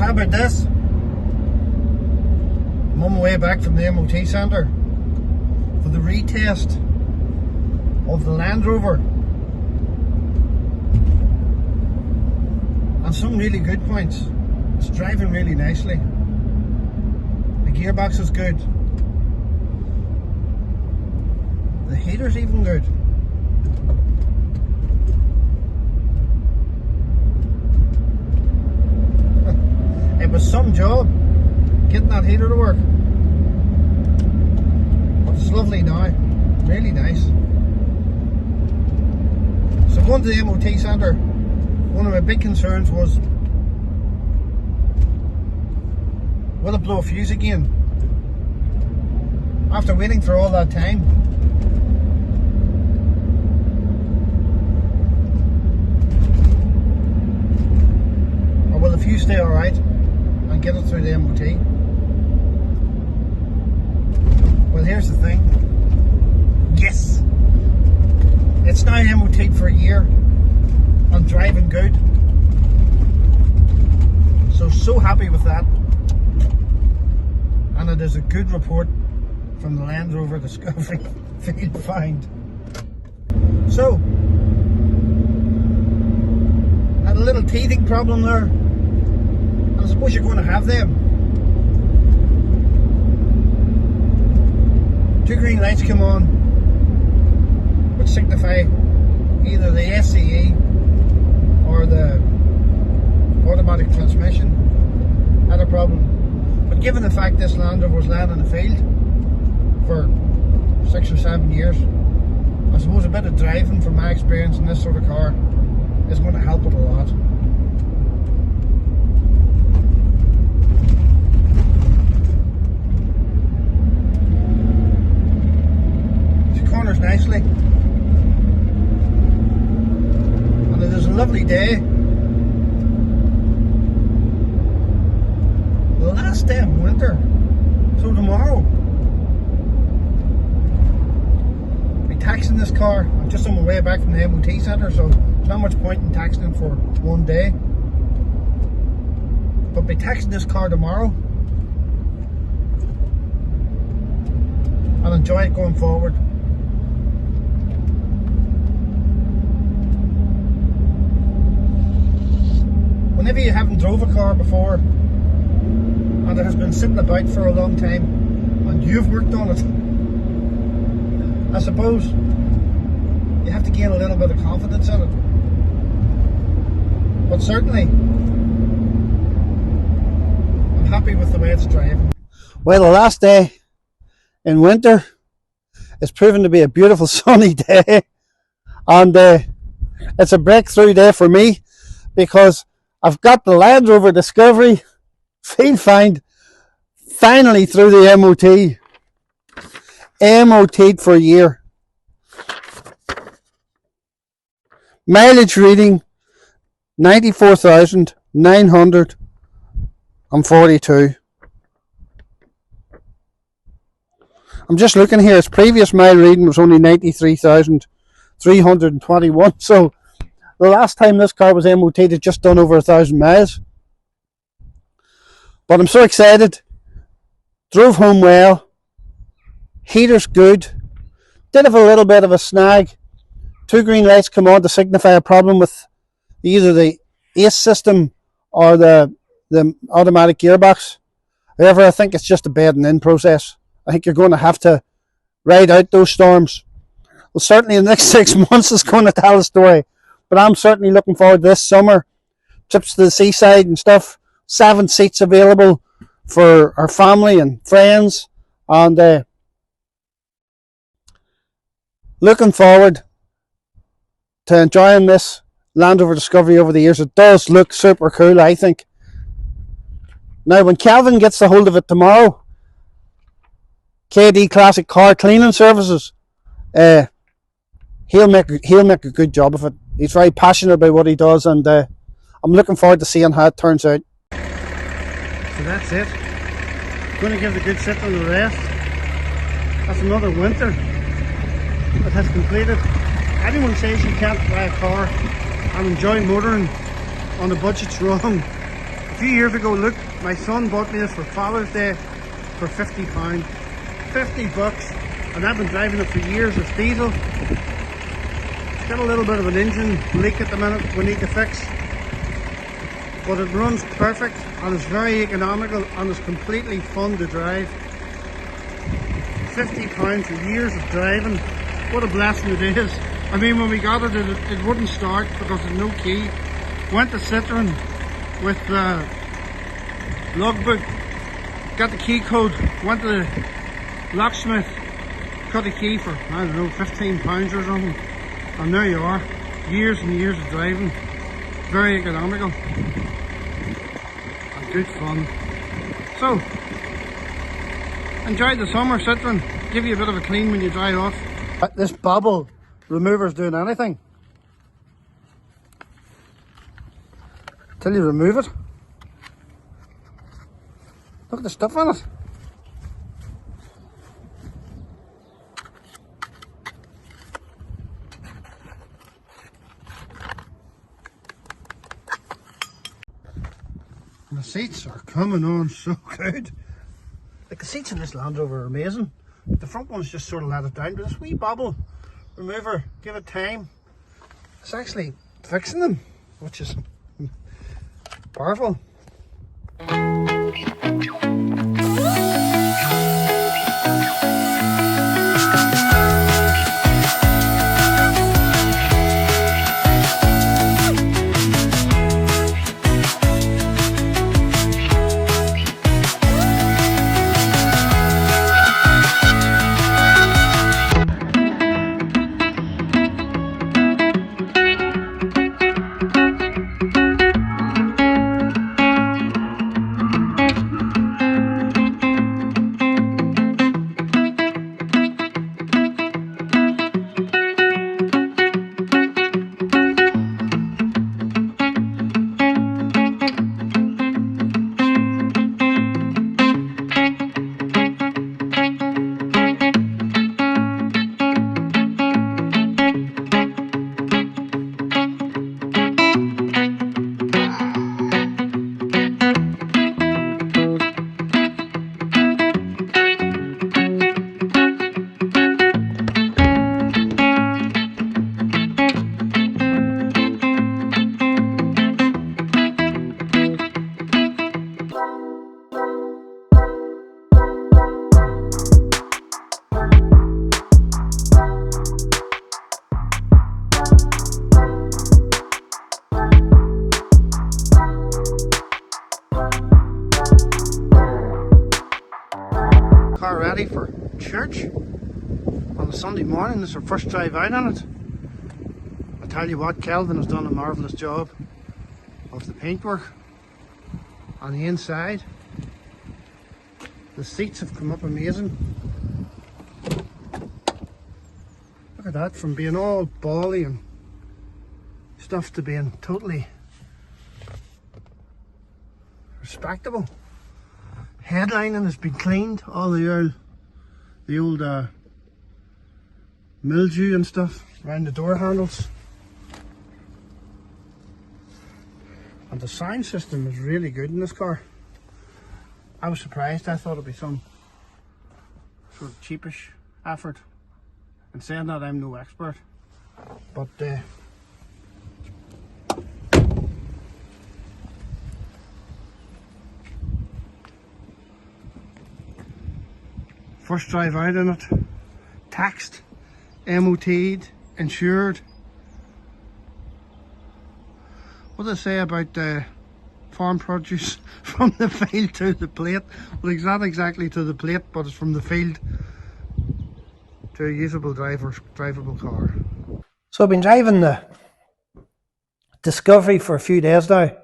how about this? I'm on my way back from the MOT centre for the retest of the Land Rover. And some really good points. It's driving really nicely. The gearbox is good. The heater's even good. It was some job getting that heater to work. But it's lovely now. Really nice. So going to the MOT centre, one of my big concerns was, will it blow a fuse again? After waiting for all that time. Or will the fuse stay alright and get it through the MOT? Well, here's the thing. Yes! It's now MOT'd for a year and driving good. So happy with that. And it is a good report from the Land Rover Discovery field find. So, had a little teething problem there. And I suppose you're going to have them. Two green lights come on, which signify either the SCE or the automatic transmission had a problem. But given the fact this Land Rover was laying in the field for 6 or 7 years, I suppose a bit of driving from my experience in this sort of car is going to help it a lot. She corners nicely. And it is a lovely day. The last day of winter. So tomorrow I'll be taxing this car. I'm just on my way back from the MOT centre, so there's not much point in taxing it for one day. But I'll be taxing this car tomorrow and enjoy it going forward. Whenever you haven't drove a car before and it has been sitting about for a long time and you've worked on it, I suppose you have to gain a little bit of confidence in it. But certainly I'm happy with the way it's driving. Well, the last day in winter is proving to be a beautiful sunny day, and it's a breakthrough day for me because I've got the Land Rover Discovery field find finally through the MOT. MOT'd for a year. Mileage reading 94,942. I'm just looking here, its previous mile reading was only 93,321, so the last time this car was MOT'd had just done over 1,000 miles. But I'm so excited. Drove home well. Heater's good. Did have a little bit of a snag. Two green lights come on to signify a problem with either the ACE system or the automatic gearbox. However, I think it's just a bedding in process. I think you're going to have to ride out those storms. Well, certainly the next 6 months is going to tell a story. But I'm certainly looking forward to this summer. Trips to the seaside and stuff. 7 seats available for our family and friends. And looking forward to enjoying this Land Rover Discovery over the years. It does look super cool, I think. Now, when Calvin gets a hold of it tomorrow, KD Classic Car Cleaning Services, he'll make a good job of it. He's very passionate about what he does, and I'm looking forward to seeing how it turns out. So that's it. Going to give the good sit on the rest. That's another winter that has completed. Anyone says you can't buy a car and enjoy motoring on a budget's wrong. few years ago, look, my son bought me this for Father's Day for £50. $50, and I've been driving it for years. It's diesel. It's got a little bit of an engine leak at the minute we need to fix, but it runs perfect and it's very economical and it's completely fun to drive. £50 for years of driving. What a blessing it is. I mean, when we got it, it wouldn't start because there's no key. Went to Citroen with the logbook, got the key code, went to the locksmith, got the key for, I don't know, £15 or something, and there you are. Years and years of driving, very economical and good fun. So, enjoy the summer, Citroen. Give you a bit of a clean when you dry off. This bubble remover's doing anything till you remove it. Look at the stuff on it. And the seats are coming on so good. Like, the seats in this Land Rover are amazing. The front one's just sort of let it down, but this wee bubble remover, give it time, it's actually fixing them, which is powerful. Car ready for church on a Sunday morning. This is our first drive out on it. I tell you what, Kelvin has done a marvellous job of the paintwork on the inside. The seats have come up amazing. Look at that, from being all bally and stuff to being totally respectable. Headlining has been cleaned, all the old mildew and stuff around the door handles. And the sound system is really good in this car. I was surprised. I thought it'd be some sort of cheapish effort. And saying that, I'm no expert, but first drive out in it, taxed, MOT'd, insured. What do they say about farm produce from the field to the plate? Well, it's not exactly to the plate, but it's from the field to a usable drivable car. So I've been driving the Discovery for a few days now,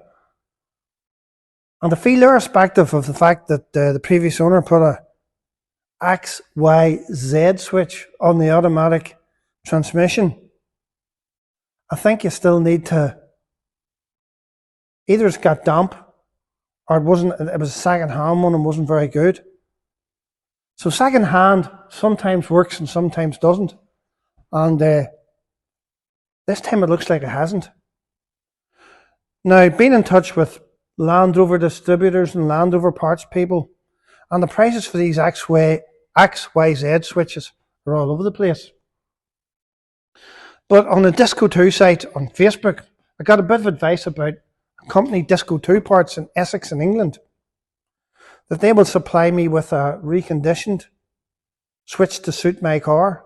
and I feel irrespective of the fact that the previous owner put a XYZ switch on the automatic transmission, I think you still need to, either it's got damp or it was a second hand one and wasn't very good. So second hand sometimes works and sometimes doesn't, and this time it looks like it hasn't. Now, being in touch with Land Rover distributors and Land Rover parts people, and the prices for these XYZ switches are all over the place. But on the Disco 2 site on Facebook, I got a bit of advice about a company, Disco 2 Parts in Essex in England, that they will supply me with a reconditioned switch to suit my car.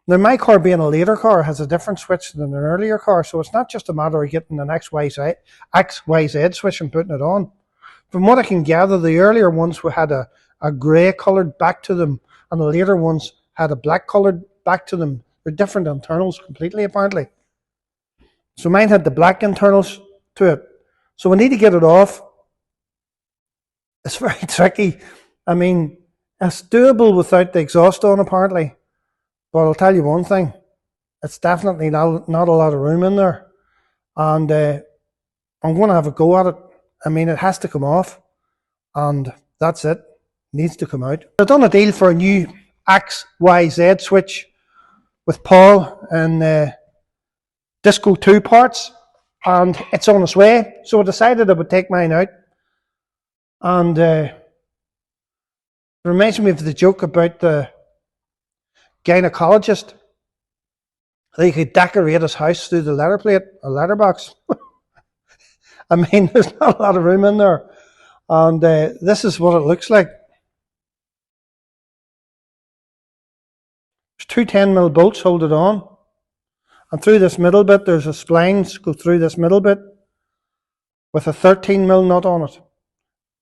Now, my car being a later car has a different switch than an earlier car, so it's not just a matter of getting an XYZ switch and putting it on. From what I can gather, the earlier ones had a grey coloured back to them, and the later ones had a black coloured back to them. They're different internals completely, apparently. So mine had the black internals to it. So we need to get it off. It's very tricky. I mean, it's doable without the exhaust on, apparently. But I'll tell you one thing. It's definitely not a lot of room in there. And I'm going to have a go at it. I mean, it has to come off. And that's it. It needs to come out. I've done a deal for a new XYZ switch with Paul and Disco 2 Parts. And it's on its way. So I decided I would take mine out. And it reminds me of the joke about the gynecologist. He could decorate his house through the letterbox. I mean, there's not a lot of room in there. And this is what it looks like. There's two 10mm bolts hold it on. And through this middle bit, there's a splines go through this middle bit with a 13mm nut on it.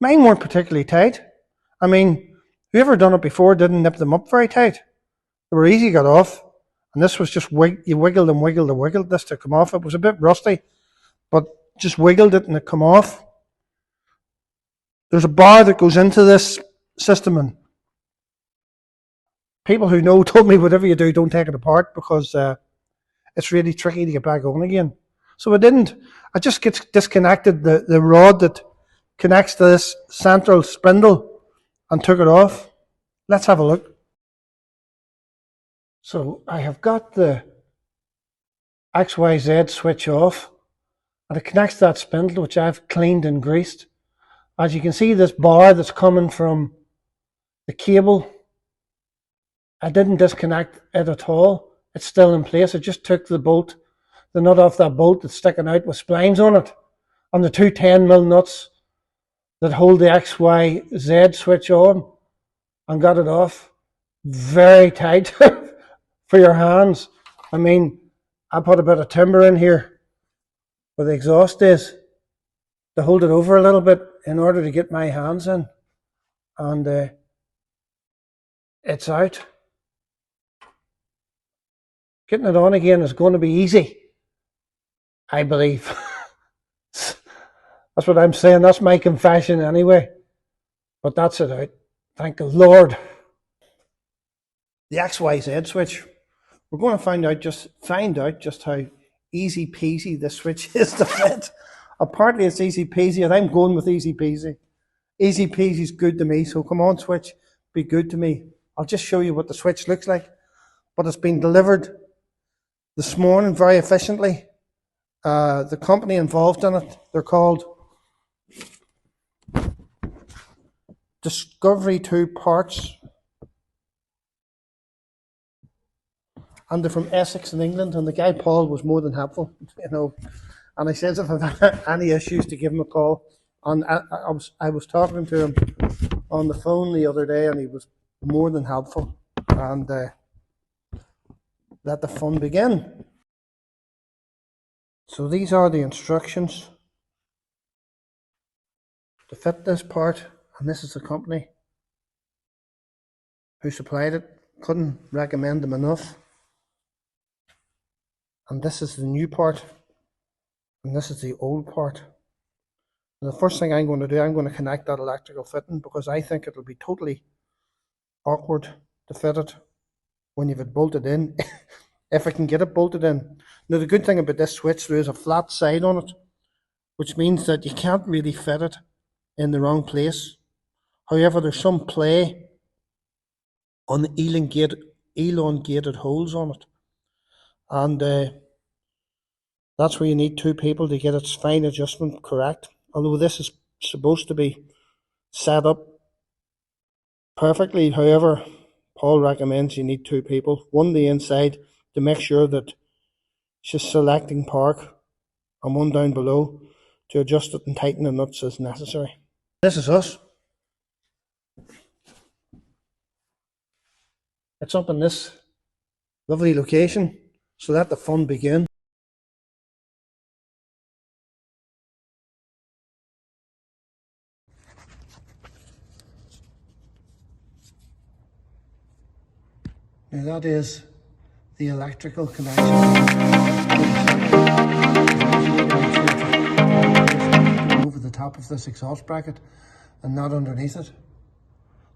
Mine weren't particularly tight. I mean, whoever done it before didn't nip them up very tight. They were easy to get off. And this was just, you wiggled and wiggled and wiggled this to come off. It was a bit rusty, but just wiggled it and it come off. There's a bar that goes into this system, and people who know told me whatever you do, don't take it apart, because it's really tricky to get back on again. So I didn't. I just disconnected the rod that connects to this central spindle and took it off. Let's have a look. So I have got the XYZ switch off, and it connects to that spindle, which I've cleaned and greased. As you can see, this bar that's coming from the cable, I didn't disconnect it at all. It's still in place. I just took the nut off that bolt that's sticking out with splines on it, and the two 10mm nuts that hold the XYZ switch on, and got it off. Very tight for your hands. I mean, I put a bit of timber in here where the exhaust is to hold it over a little bit in order to get my hands in, and it's out. Getting it on again is going to be easy, I believe. That's what I'm saying. That's my confession anyway. But that's it out. Thank the Lord. The XYZ switch. We're going to find out just how easy peasy this switch is to fit. Apparently it's easy peasy, and I'm going with easy peasy. Easy peasy is good to me, so come on, switch, be good to me. I'll just show you what the switch looks like. But it's been delivered this morning very efficiently. The company involved in it, they're called Discovery 2 Parts. And they're from Essex in England, and the guy Paul was more than helpful, And I said if I had any issues to give him a call. And I was talking to him on the phone the other day, and he was more than helpful. And let the fun begin. So these are the instructions to fit this part, and this is the company who supplied it. Couldn't recommend them enough. And this is the new part, and this is the old part. And the first thing I'm going to do, I'm going to connect that electrical fitting, because I think it'll be totally awkward to fit it when you've it bolted in, if I can get it bolted in. Now the good thing about this switch, there is a flat side on it, which means that you can't really fit it in the wrong place. However, there's some play on the elongated holes on it. And that's where you need two people to get its fine adjustment correct. although this is supposed to be set up perfectly. However, Paul recommends you need 2 people, one on the inside to make sure that she's selecting park, and one down below to adjust it and tighten the nuts as necessary. This is us. It's up in this lovely location, so let the fun begin. Now that is the electrical connection. Over the top of this exhaust bracket and not underneath it.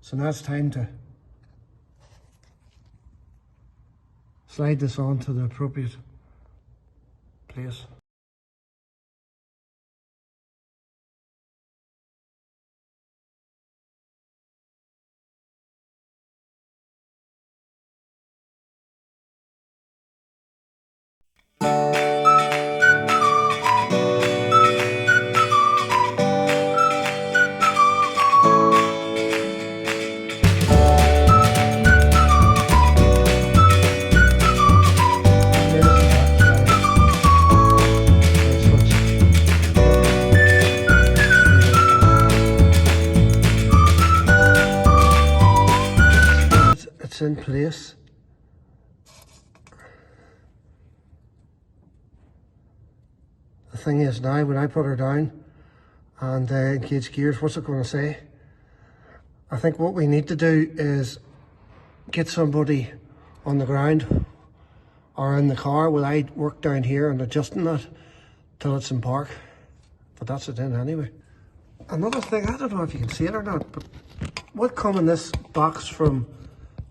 So now it's time to slide this on to the appropriate place. In place. The thing is now, when I put her down and engage gears, what's it going to say? I think what we need to do is get somebody on the ground or in the car while I work down here and adjusting that till it's in park. But that's it in anyway. Another thing, I don't know if you can see it or not, but what come in this box from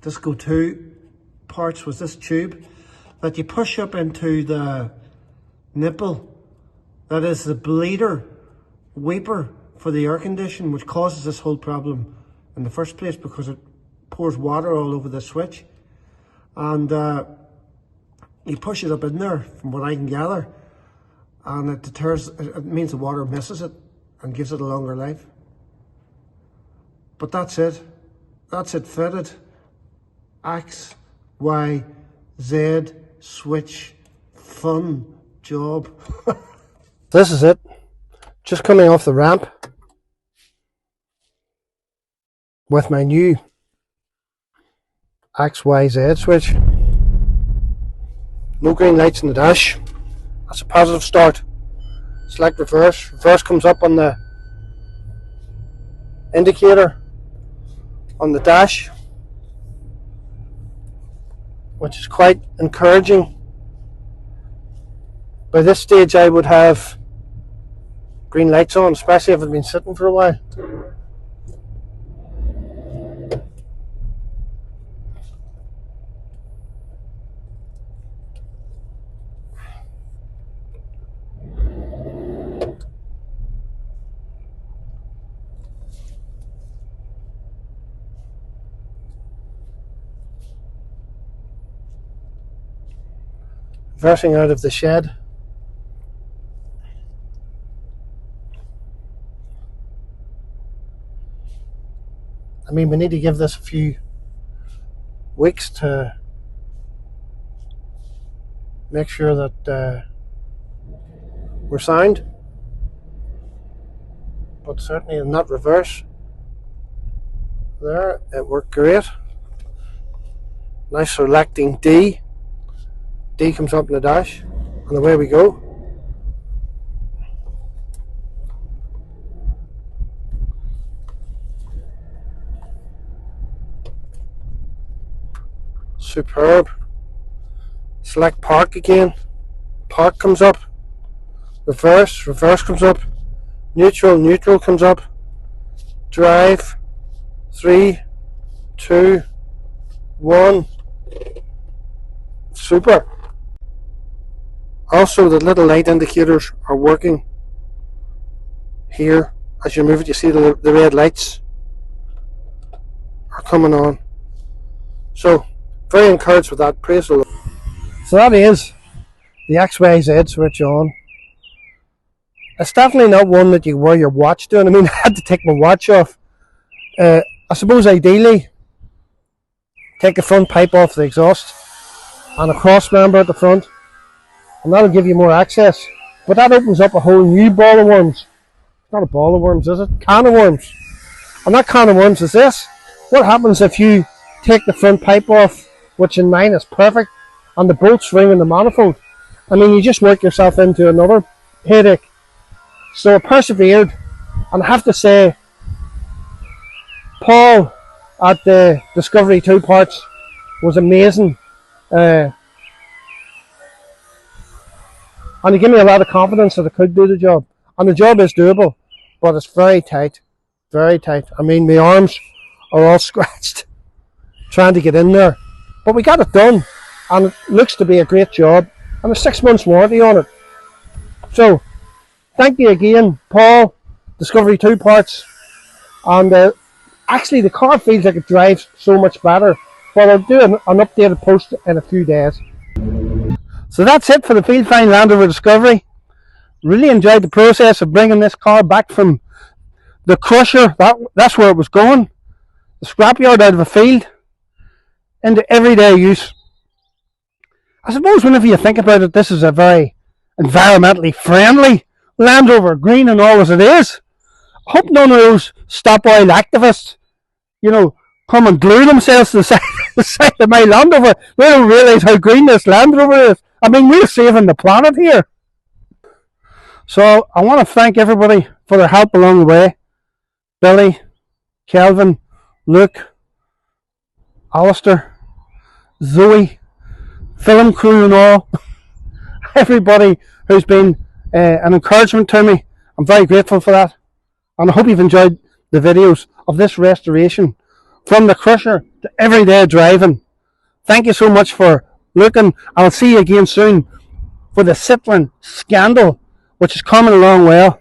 Disco 2 parts was this tube that you push up into the nipple. That is the bleeder weeper for the air condition, which causes this whole problem in the first place because it pours water all over the switch. And you push it up in there, from what I can gather, and it deters, it means the water misses it and gives it a longer life. But that's it. That's it fitted. XYZ switch fun job. This is it. Just coming off the ramp with my new XYZ switch. No green lights in the dash. That's a positive start. Select reverse. Reverse comes up on the indicator on the dash, which is quite encouraging. By this stage I would have green lights on, especially if I've been sitting for a while. Reversing out of the shed. I mean, we need to give this a few weeks to make sure that we're sound, but certainly in that reverse there, it worked great. Now selecting D. D comes up in the dash, and away we go. Superb. Select park again. Park comes up. Reverse. Reverse comes up. Neutral. Neutral comes up. Drive. 3, 2, 1. Super. Also, the little light indicators are working here. As you move it, you see the red lights are coming on. So, very encouraged with that. Praise the Lord. So that is the XYZ switch on. It's definitely not one that you wear your watch doing. I mean, I had to take my watch off. I suppose ideally, take the front pipe off the exhaust and a cross member at the front, and that'll give you more access. But that opens up a whole new ball of worms. It's not a ball of worms, is it? Can of worms. And that can of worms is this. What happens if you take the front pipe off, which in mine is perfect, and the bolts ring in the manifold? I mean, you just work yourself into another headache. So I persevered, and I have to say, Paul at the Discovery 2 Parts was amazing. And he gave me a lot of confidence that I could do the job. And the job is doable, but it's very tight. Very tight. I mean, my arms are all scratched trying to get in there. But we got it done, and it looks to be a great job. And a 6 months warranty on it. So, thank you again, Paul, Discovery 2 Parts. And actually, the car feels like it drives so much better. But I'll do an updated post in a few days. So that's it for the Field Find Land Rover Discovery. Really enjoyed the process of bringing this car back from the crusher, that's where it was going, the scrapyard out of a field, into everyday use. I suppose whenever you think about it, this is a very environmentally friendly Land Rover, green and all as it is. I hope none of those stop oil activists, come and glue themselves to the side of my Land Rover. They don't realise how green this Land Rover is. I mean, we're saving the planet here. So I want to thank everybody for their help along the way. Billy, Kelvin, Luke, Alistair, Zoe, film crew and all. Everybody who's been an encouragement to me. I'm very grateful for that. And I hope you've enjoyed the videos of this restoration from the crusher to everyday driving. Thank you so much for looking. I'll see you again soon for the Citroen Scandal, which is coming along well.